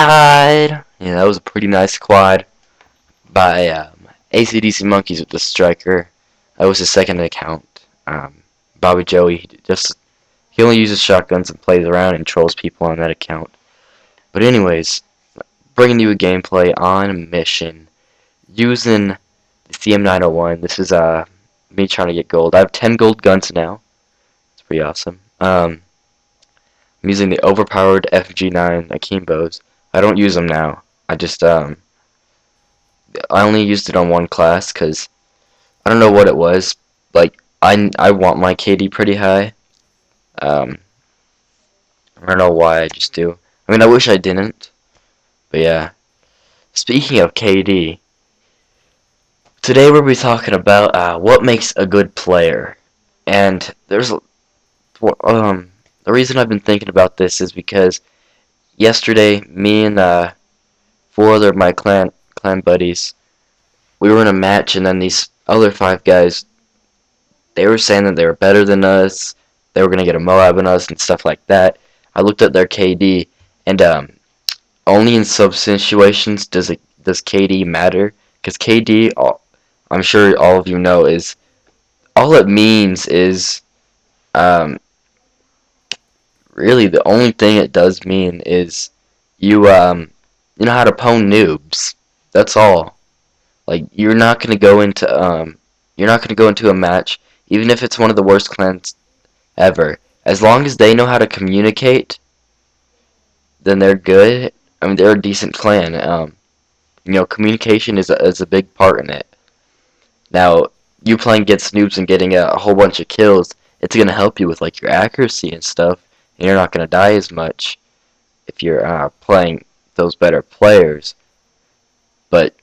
quad. Yeah, that was a pretty nice quad by ACDC Monkeys with the striker. That was his second account. Bobby Joey he only uses shotguns and plays around and trolls people on that account. But anyways, bringing you a gameplay on a mission using the CM901. This is me trying to get gold. I have 10 gold guns now. It's pretty awesome. I'm using the overpowered FG9 Akimbos. I don't use them now. I only used it on one class because I don't know what it was. Like I want my KD pretty high. Um, I don't know why. I just do. I mean, I wish I didn't. But yeah. Speaking of KD, today we'll be talking about what makes a good player. And the reason I've been thinking about this is because yesterday me and four other of my clan buddies, we were in a match, and then these other five guys, they were saying that they were better than us, they were gonna get a Moab on us and stuff like that. I looked at their KD, and only in sub situations does KD matter, because KD, I'm sure all of you know, is all it means is really the only thing it does mean is you know how to pwn noobs. That's all. Like you're not gonna go into a match, even if it's one of the worst clans ever. As long as they know how to communicate, then they're good. I mean, they're a decent clan. Communication is a big part in it. Now, you playing against noobs and getting a whole bunch of kills, it's gonna help you with like your accuracy and stuff, and you're not gonna die as much if you're playing those better players. But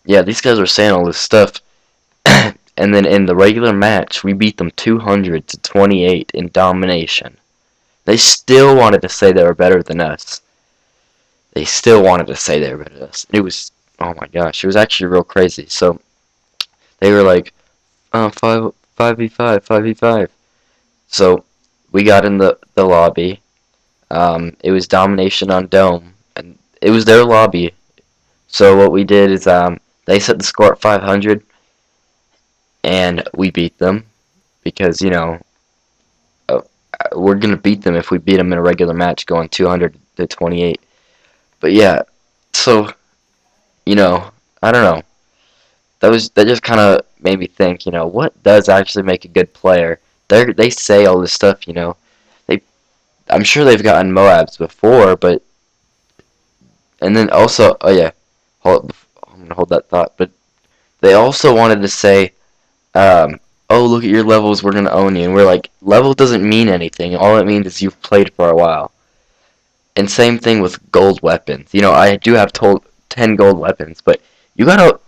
yeah, these guys were saying all this stuff, and then in the regular match, we beat them 200 to 28 in domination. They still wanted to say they were better than us. They still wanted to say they were better than us. It was, oh my gosh, it was actually real crazy. So they were like, 5v5, 5v5. So we got in the lobby. It was domination on Dome, and it was their lobby. So what we did is they set the score at 500, and we beat them because uh, we're gonna beat them if we beat them in a regular match, going 200 to 28. But yeah, so I don't know. That just kind of made me think. What does actually make a good player? They say all this stuff. They I'm sure they've gotten Moabs before, but and then also, oh yeah, I'm gonna hold that thought. But they also wanted to say, oh, look at your levels, we're gonna own you, and we're like, level doesn't mean anything. All it means is you've played for a while. And same thing with gold weapons. I do have 10 gold weapons, but you have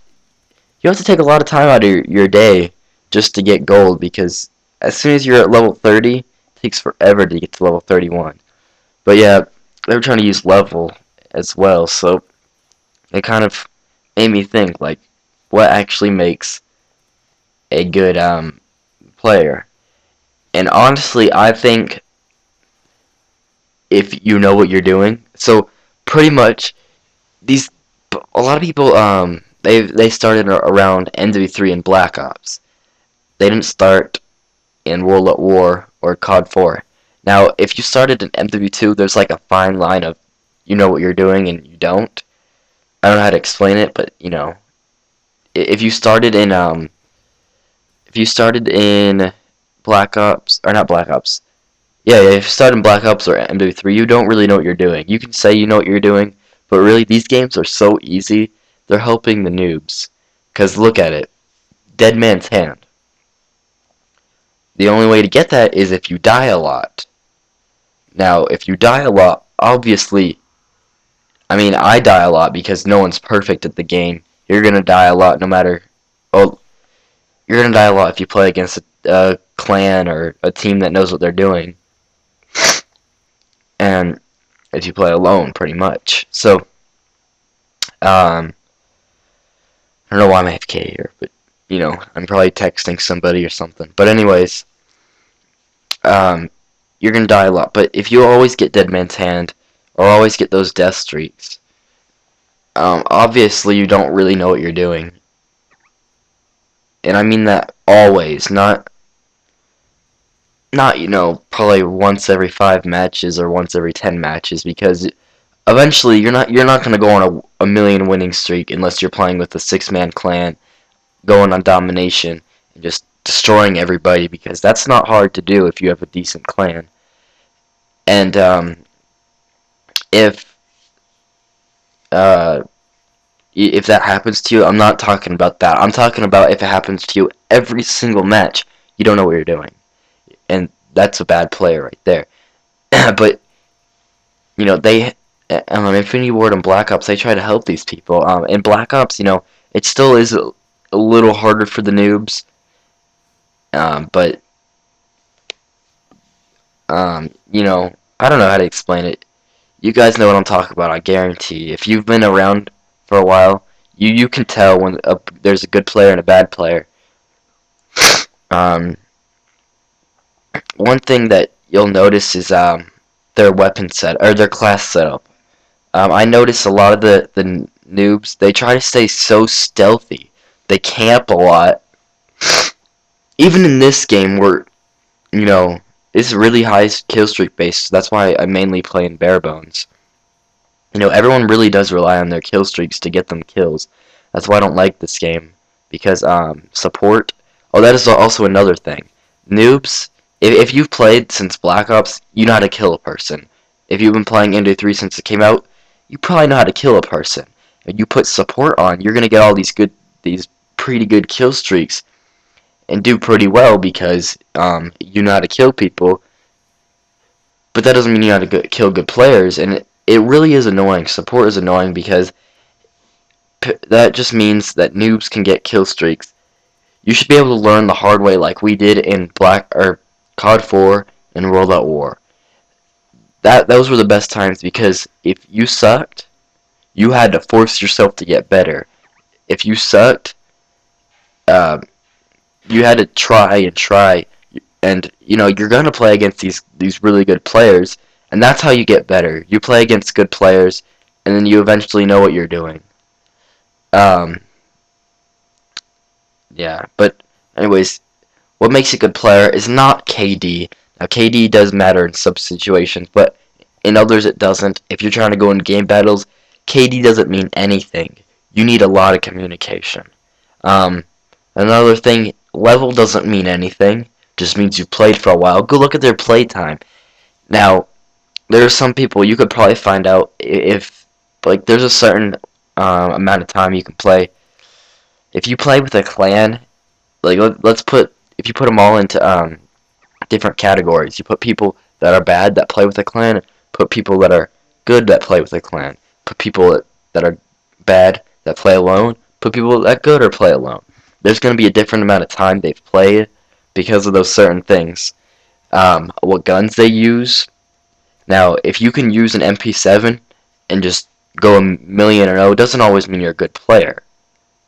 to take a lot of time out of your day just to get gold, because as soon as you're at level 30, it takes forever to get to level 31. But yeah, they were trying to use level as well, so it kind of made me think, like, what actually makes a good player. And honestly, I think if you know what you're doing, so pretty much these a lot of people they started around Mw3 and Black Ops. They didn't start in World at War or COD 4. Now, if you started in Mw2, there's like a fine line of you know what you're doing and you don't. I don't know how to explain it, but if you started in Black Ops, or not Black Ops, yeah, if you start in Black Ops or Mw3, you don't really know what you're doing. You can say you know what you're doing, but really these games are so easy. They're helping the noobs. Because look at it. Dead Man's Hand. The only way to get that is if you die a lot. Now, if you die a lot, obviously, I mean, I die a lot because no one's perfect at the game. You're going to die a lot no matter, oh, you're going to die a lot if you play against a clan or a team that knows what they're doing. And if you play alone, pretty much. So, I don't know why I'm AFK here, but, I'm probably texting somebody or something. But anyways, you're going to die a lot. But if you always get Dead Man's Hand, or always get those death streaks, Obviously you don't really know what you're doing. And I mean that always, not probably once every 5 matches or once every 10 matches, because eventually you're not going to go on a million winning streak unless you're playing with a 6-man clan going on domination and just destroying everybody, because that's not hard to do if you have a decent clan. And if uh, if that happens to you, I'm not talking about that. I'm talking about if it happens to you every single match, you don't know what you're doing, and that's a bad player right there. But they, Infinity Ward and Black Ops, they try to help these people. In Black Ops, it still is a little harder for the noobs, but I don't know how to explain it. You guys know what I'm talking about, I guarantee. If you've been around for a while, you can tell when there's a good player and a bad player. Um, One thing that you'll notice is their weapon set or their class setup. I notice a lot of the noobs, they try to stay so stealthy. They camp a lot. Even in this game, where it's really high kill streak based. So that's why I mainly play in bare bones. Everyone really does rely on their kill streaks to get them kills. That's why I don't like this game, because support. Oh, that is also another thing. Noobs, if you've played since Black Ops, you know how to kill a person. If you've been playing Mw3 since it came out, you probably know how to kill a person. And you put support on, you're gonna get all these pretty good kill streaks and do pretty well, because you know how to kill people. But that doesn't mean you know how to kill good players, and it really is annoying. Support is annoying because that just means that noobs can get kill streaks. You should be able to learn the hard way, like we did in COD 4 and World at War. Those were the best times, because if you sucked, you had to force yourself to get better. If you sucked, uh, you had to try and try, and you're gonna play against these really good players, and that's how you get better. You play against good players, and then you eventually know what you're doing. Um, yeah, but anyways, what makes a good player is not KD. Now, KD does matter in some situations, but in others it doesn't. If you're trying to go in game battles, KD doesn't mean anything. You need a lot of communication. Um, Another thing, level doesn't mean anything. Just means you've played for a while. Go look at their play time. Now, there are some people you could probably find out if, like, there's a certain amount of time you can play. If you play with a clan, like, let's put, if you put them all into different categories. You put people that are bad that play with a clan, put people that are good that play with a clan, put people that are bad that play alone, put people that good or play alone. There's going to be a different amount of time they've played because of those certain things. What guns they use. Now, if you can use an MP7 and just go a million and oh, it doesn't always mean you're a good player,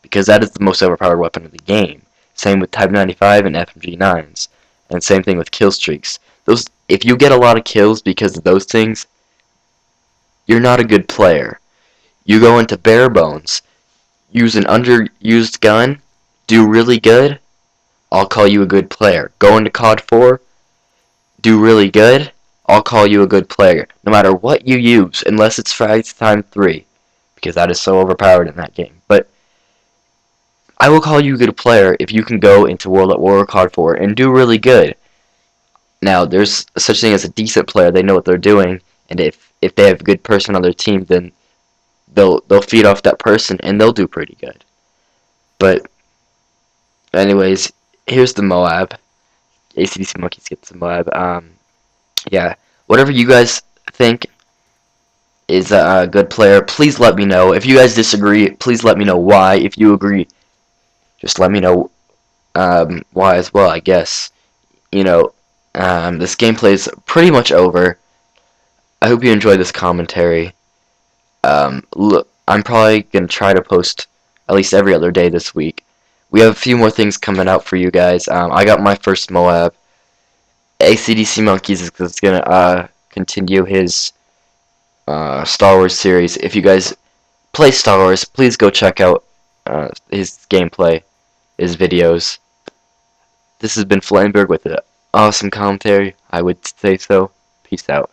because that is the most overpowered weapon of the game. Same with Type 95 and FMG9s, and same thing with kill streaks. If you get a lot of kills because of those things, you're not a good player. You go into bare bones, use an underused gun, do really good, I'll call you a good player. Go into COD 4, do really good, I'll call you a good player. No matter what you use, unless it's Frags time 3, because that is so overpowered in that game. But I will call you a good player if you can go into World at War or COD 4 and do really good. Now, there's such thing as a decent player. They know what they're doing, and if they have a good person on their team, then they'll feed off that person and they'll do pretty good. But anyways, here's the Moab. ACDC Monkeys gets the Moab. Yeah, whatever you guys think is a good player, please let me know. If you guys disagree, please let me know why. If you agree, just let me know why as well, I guess. This gameplay is pretty much over. I hope you enjoyed this commentary. Look, I'm probably going to try to post at least every other day this week. We have a few more things coming out for you guys. I got my first Moab. ACDC Monkeys is going to continue his Star Wars series. If you guys play Star Wars, please go check out his gameplay, his videos. This has been Flamberg with an awesome commentary. I would say so. Peace out.